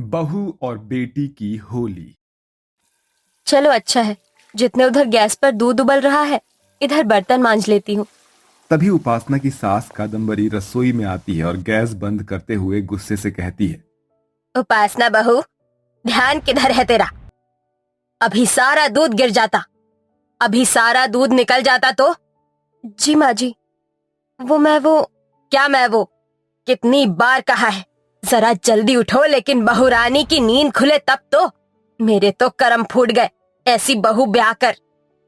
बहू और बेटी की होली। चलो अच्छा है, जितने उधर गैस पर दूध उबल रहा है, इधर बर्तन मांज लेती हूँ। तभी उपासना की सास कादम्बरी रसोई में आती है और गैस बंद करते हुए गुस्से से कहती है, उपासना बहू, ध्यान किधर है तेरा? अभी सारा दूध गिर जाता, अभी सारा दूध निकल जाता तो। जी माँ जी, क्या मैं वो कितनी बार कहा है, जरा जल्दी उठो, लेकिन बहू रानी की नींद खुले तब तो। मेरे तो कर्म फूट गए ऐसी बहू ब्याह कर।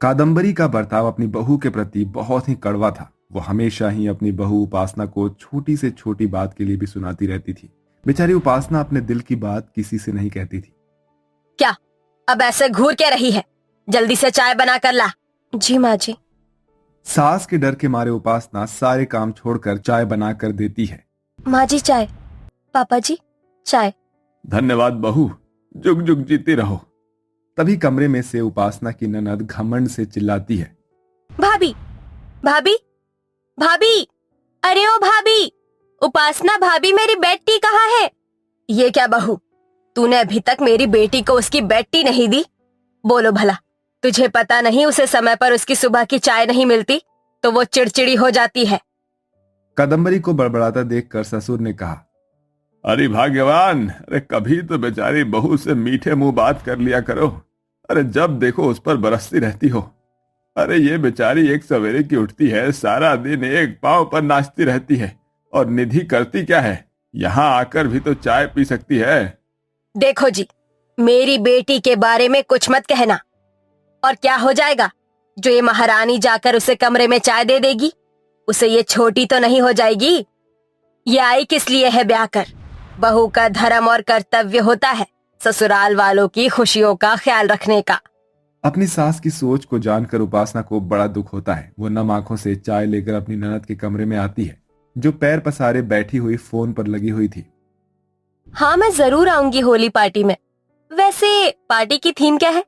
कादम्बरी का बर्ताव अपनी बहू के प्रति बहुत ही कड़वा था। वो हमेशा ही अपनी बहू उपासना को छोटी से छोटी बात के लिए भी सुनाती रहती थी। बेचारी उपासना अपने दिल की बात किसी से नहीं कहती थी। क्या अब ऐसे घूर के रही है? जल्दी से चाय बना कर ला। जी माँ जी। सास के डर के मारे उपासना सारे काम छोड़कर चाय बना कर देती है। माँ जी चाय। पापा जी चाय। धन्यवाद बहू, जुग जुग जीती रहो। तभी कमरे में से उपासना की ननद घमंड से चिल्लाती है, भाभी भाभी भाभी, अरे ओ भाभी, उपासना भाभी, मेरी बेटी कहाँ है? ये क्या बहू, तूने अभी तक मेरी बेटी को उसकी बेटी नहीं दी? बोलो भला, तुझे पता नहीं उसे समय पर उसकी सुबह की चाय नहीं मिलती तो वो चिड़चिड़ी हो जाती है। कादम्बरी को बड़बड़ाता देखकर ससुर ने कहा, अरे भाग्यवान, अरे कभी तो बेचारी बहू से मीठे मुंह बात कर लिया करो। अरे जब देखो उस पर बरसती रहती हो। अरे ये बेचारी एक सवेरे की उठती है, सारा दिन एक पांव पर नाचती रहती है, और निधि करती क्या है? यहाँ आकर भी तो चाय पी सकती है। देखो जी, मेरी बेटी के बारे में कुछ मत कहना। और क्या हो जाएगा जो ये महारानी जाकर उसे कमरे में चाय दे देगी? उसे ये छोटी तो नहीं हो जाएगी? ये आई किस लिए है ब्याह कर? बहू का धर्म और कर्तव्य होता है ससुराल वालों की खुशियों का ख्याल रखने का। अपनी सास की सोच को जानकर उपासना को बड़ा दुख होता है। वो नम आंखों से चाय लेकर अपनी ननद के कमरे में आती है, जो पैर पसारे बैठी हुई फोन पर लगी हुई थी। हाँ, मैं जरूर आऊंगी होली पार्टी में। वैसे पार्टी की थीम क्या है?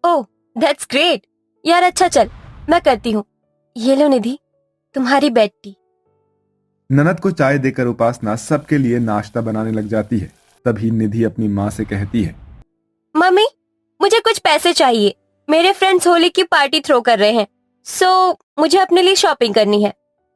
ओह दैट्स ग्रेट यार, अच्छा चल मैं करती हूँ। ये लो निधि, तुम्हारी बेटी। ननद को चाय देकर उपासना सबके लिए नाश्ता बनाने लग जाती है। तभी निधि अपनी माँ से कहती है, मम्मी, मुझे कुछ पैसे चाहिए। मेरे फ्रेंड्स होली की पार्टी थ्रो कर रहे हैं, सो मुझे अपने लिए शॉपिंग करनी है।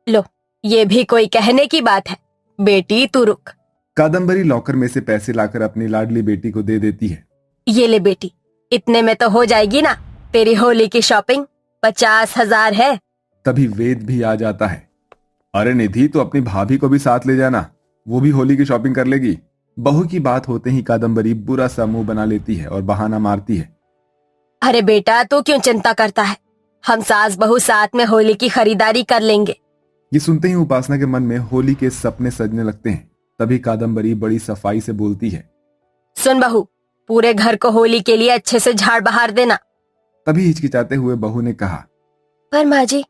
लो, ये भी कोई कहने की बात है? बेटी तू रुक। कादम्बरी लॉकर में से पैसे लाकर अपनी लाडली बेटी को दे देती है। ये ले बेटी, इतने में तो हो जाएगी ना तेरी होली की शॉपिंग? 50,000 है। तभी वेद भी आ जाता है। अरे निधि, तो अपनी भाभी को भी साथ ले जाना, वो भी होली की शॉपिंग कर लेगी। बहू की बात होते ही कादम्बरी बुरा सा मुंह बना लेती है और बहाना मारती है, अरे बेटा, तू क्यों चिंता करता है? हम सास बहू साथ में होली की खरीदारी कर लेंगे। ये सुनते ही उपासना के मन में होली के सपने सजने लगते हैं। तभी कादम्बरी बड़ी सफाई से बोलती है, सुन बहू, पूरे घर को होली के लिए अच्छे से झाड़ बहार देना। तभी हिचकिचाते हुए बहू ने कहा, पर माँ जी,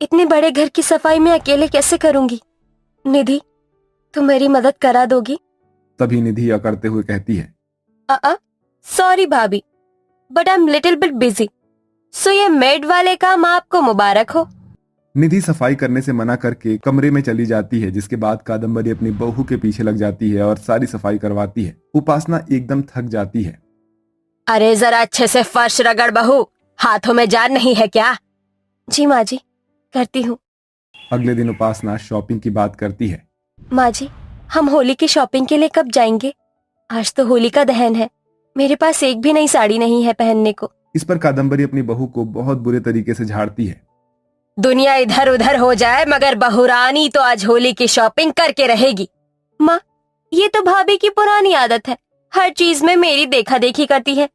इतने बड़े घर की सफाई मैं अकेले कैसे करूंगी? निधि, तुम मेरी मदद करा दोगी? तभी निधि अकड़ते हुए कहती है, सॉरी भाभी, but I am little bit busy, so ये मेड वाले काम आपको मुबारक हो। निधि सफाई करने से मना करके कमरे में चली जाती है, जिसके बाद कादम्बरी अपनी बहू के पीछे लग जाती है और सारी सफाई करवाती है। उपासना एकदम थक जाती है। अरे जरा अच्छे से फर्श रगड़ बहू, हाथों में जान नहीं है क्या? जी माँ जी, करती हूँ। अगले दिन उपासना शॉपिंग की बात करती है। माँ जी, हम होली की शॉपिंग के लिए कब जाएंगे? आज तो होली का दहन है, मेरे पास एक भी नई साड़ी नहीं है पहनने को। इस पर कादम्बरी अपनी बहू को बहुत बुरे तरीके से झाड़ती है। दुनिया इधर उधर हो जाए, मगर बहू रानी तो आज होली की शॉपिंग करके रहेगी। माँ, ये तो भाभी की पुरानी आदत है, हर चीज में मेरी देखा देखी करती है।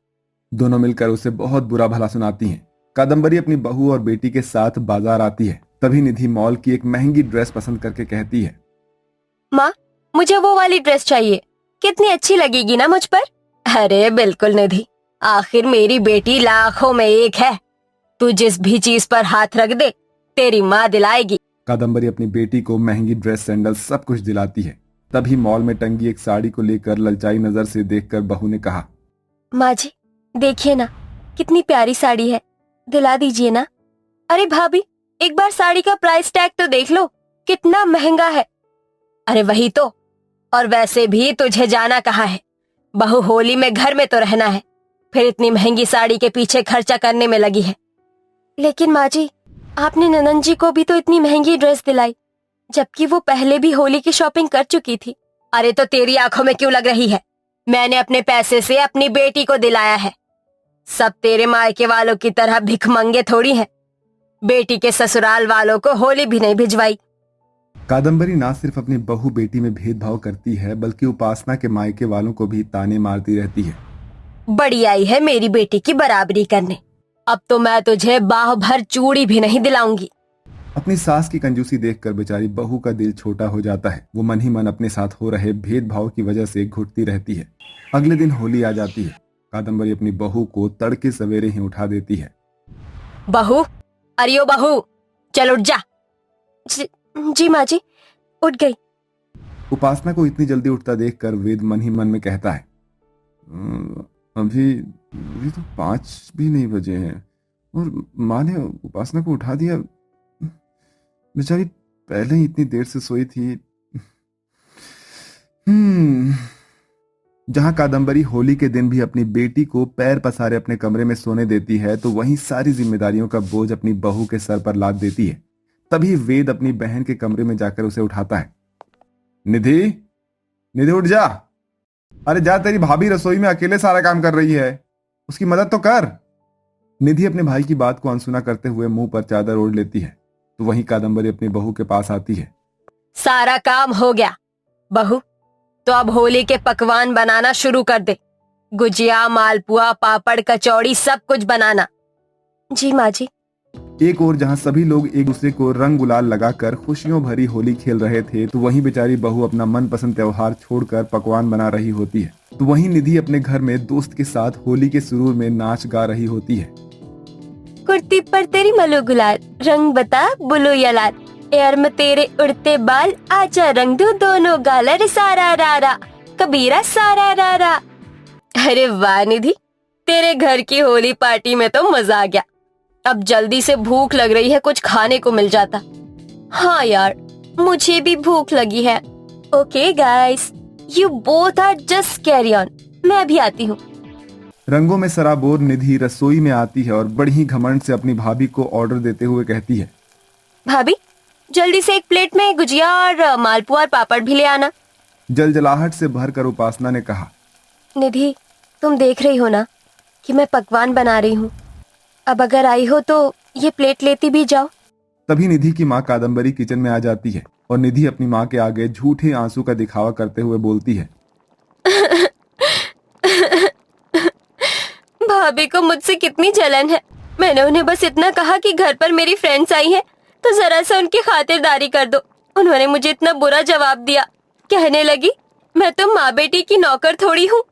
दोनों मिलकर उसे बहुत बुरा भला सुनाती हैं। कादम्बरी अपनी बहू और बेटी के साथ बाजार आती है। तभी निधि मॉल की एक महंगी ड्रेस पसंद करके कहती है, माँ, मुझे वो वाली ड्रेस चाहिए, कितनी अच्छी लगेगी ना मुझ पर? अरे बिल्कुल निधि, आखिर मेरी बेटी लाखों में एक है। तू जिस भी चीज पर हाथ रख दे, तेरी माँ दिलाएगी। कादम्बरी अपनी बेटी को महंगी ड्रेस, सैंडल सब कुछ दिलाती है। तभी मॉल में टंगी एक साड़ी को लेकर ललचाई नजर से देखकर बहू ने कहा, माँ जी, देखिए ना, कितनी प्यारी साड़ी है, दिला दीजिए ना। अरे भाभी, एक बार साड़ी का प्राइस टैग तो देख लो, कितना महंगा है। अरे वही तो, और वैसे भी तुझे जाना कहाँ है? बहू होली में घर में तो रहना है, फिर इतनी महंगी साड़ी के पीछे खर्चा करने में लगी है। लेकिन माँ जी, आपने ननंद जी को भी तो इतनी महंगी ड्रेस दिलाई, जबकि वो पहले भी होली की शॉपिंग कर चुकी थी। अरे तो तेरी आंखों में क्यों लग रही है? मैंने अपने पैसे से अपनी बेटी को दिलाया है। सब तेरे मायके वालों की तरह भिखमंगे थोड़ी हैं। बेटी के ससुराल वालों को होली भी नहीं भिजवाई। कादम्बरी ना सिर्फ अपनी बहू बेटी में भेदभाव करती है, बल्कि उपासना के मायके वालों को भी ताने मारती रहती है। बड़ी आई है मेरी बेटी की बराबरी करने। अब तो मैं तुझे बाह भर चूड़ी भी नहीं दिलाऊंगी। अपनी सास की कंजूसी देखकर बेचारी बहू का दिल छोटा हो जाता है। वो मन ही मन अपने साथ हो रहे भेदभाव की वजह से घुटती रहती है। अगले दिन होली आ जाती है। कादम्बरी अपनी बहू को तड़के सवेरे ही उठा देती है। बहू, अरे ओ बहू, चल उठ जा। जी माँ जी, उठ गई। उपासना को इतनी जल्दी उठता देखकर वेद मन ही मन में कहता है, अभी अभी तो 5 भी नहीं बजे हैं और माँ ने उपासना को उठा दिया। बेचारी पहले ही इतनी देर से सोई थी। जहां कादम्बरी होली के दिन भी अपनी बेटी को पैर पसारे अपने कमरे में सोने देती है, तो वहीं सारी जिम्मेदारियों का बोझ अपनी बहू के सर पर लाद देती है। तभी वेद अपनी बहन के कमरे में जाकर उसे उठाता है। निधि, निधि उठ जा। अरे जा, तेरी भाभी रसोई में अकेले सारा काम कर रही है, उसकी मदद तो कर। निधि अपने भाई की बात को अनसुना करते हुए मुंह पर चादर ओढ़ लेती है। तो वहीं कादम्बरी अपनी बहू के पास आती है। सारा काम हो गया बहू, तो अब होली के पकवान बनाना शुरू कर दे। गुजिया, मालपुआ, पापड़, कचौड़ी सब कुछ बनाना। जी माँ जी। एक और जहां सभी लोग एक दूसरे को रंग गुलाल लगाकर खुशियों भरी होली खेल रहे थे, तो वहीं बेचारी बहू अपना मनपसंद त्योहार छोड़कर पकवान बना रही होती है। तो वहीं निधि अपने घर में दोस्त के साथ होली के सुरूर में नाच गा रही होती है। कुर्ती पर तेरी मलो गुलाल, रंग बता बुलो या लाल, एयर में तेरे उड़ते बाल, आजा रंग दो दोनों गाल, अरे सारा रारा कबीरा सारा रारा। अरे वाह निधि, तेरे घर की होली पार्टी में तो मजा आ गया। अब जल्दी से भूख लग रही है, कुछ खाने को मिल जाता। हाँ यार, मुझे भी भूख लगी है। Okay guys, you both are just carry on, मैं भी आती हूँ। रंगों में सराबोर निधि रसोई में आती है और बड़ी ही घमंड से अपनी भाभी को ऑर्डर देते हुए कहती है, भाभी जल्दी से एक प्लेट में गुजिया और मालपुआ और पापड़ भी ले आना। जलजलाहट से भरकर उपासना ने कहा, निधि, तुम देख रही हो ना कि मैं पकवान बना रही हूँ। अब अगर आई हो तो ये प्लेट लेती भी जाओ। तभी निधि की माँ कादम्बरी किचन में आ जाती है और निधि अपनी माँ के आगे झूठे आंसू का दिखावा करते हुए बोलती है, भाभी को मुझसे कितनी जलन है। मैंने उन्हें बस इतना कहा कि घर पर मेरी फ्रेंड्स आई हैं, तो जरा सा उनकी खातिरदारी कर दो। उन्होंने मुझे इतना बुरा जवाब दिया। कहने लगी, मैं तो माँ बेटी की नौकर थोड़ी हूँ।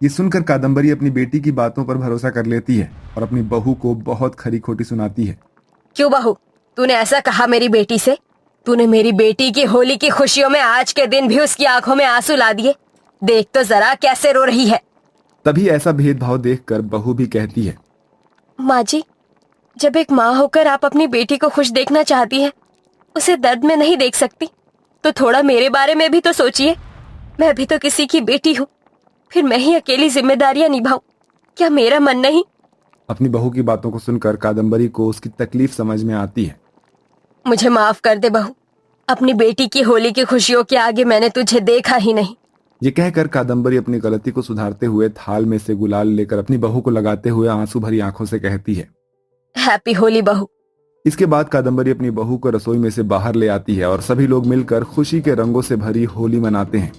ये सुनकर कादम्बरी अपनी बेटी की बातों पर भरोसा कर लेती है और अपनी बहू को बहुत खरी खोटी सुनाती है। क्यों बहू, तूने ऐसा कहा मेरी बेटी से? तूने मेरी बेटी की होली की खुशियों में आज के दिन भी उसकी आंखों में आंसू ला दिए। देख तो जरा कैसे रो रही है। तभी ऐसा भेदभाव देखकर बहू भी कहती है, माँ जी, जब एक माँ होकर आप अपनी बेटी को खुश देखना चाहती हैं, उसे दर्द में नहीं देख सकती, तो थोड़ा मेरे बारे में भी तो सोचिए। मैं भी तो किसी की बेटी हूँ, फिर मैं ही अकेली जिम्मेदारियां निभाऊं? क्या मेरा मन नहीं? अपनी बहू की बातों को सुनकर कादम्बरी को उसकी तकलीफ समझ में आती है। मुझे माफ कर दे बहू, अपनी बेटी की होली की खुशियों के आगे मैंने तुझे देखा ही नहीं। ये कहकर कादम्बरी अपनी गलती को सुधारते हुए थाल में से गुलाल लेकर अपनी बहू को लगाते हुए आंसू भरी आंखों से कहती है, हैप्पी होली बहू। इसके बाद कादम्बरी अपनी बहू को रसोई में से बाहर ले आती है और सभी लोग मिलकर खुशी के रंगों से भरी होली मनाते हैं।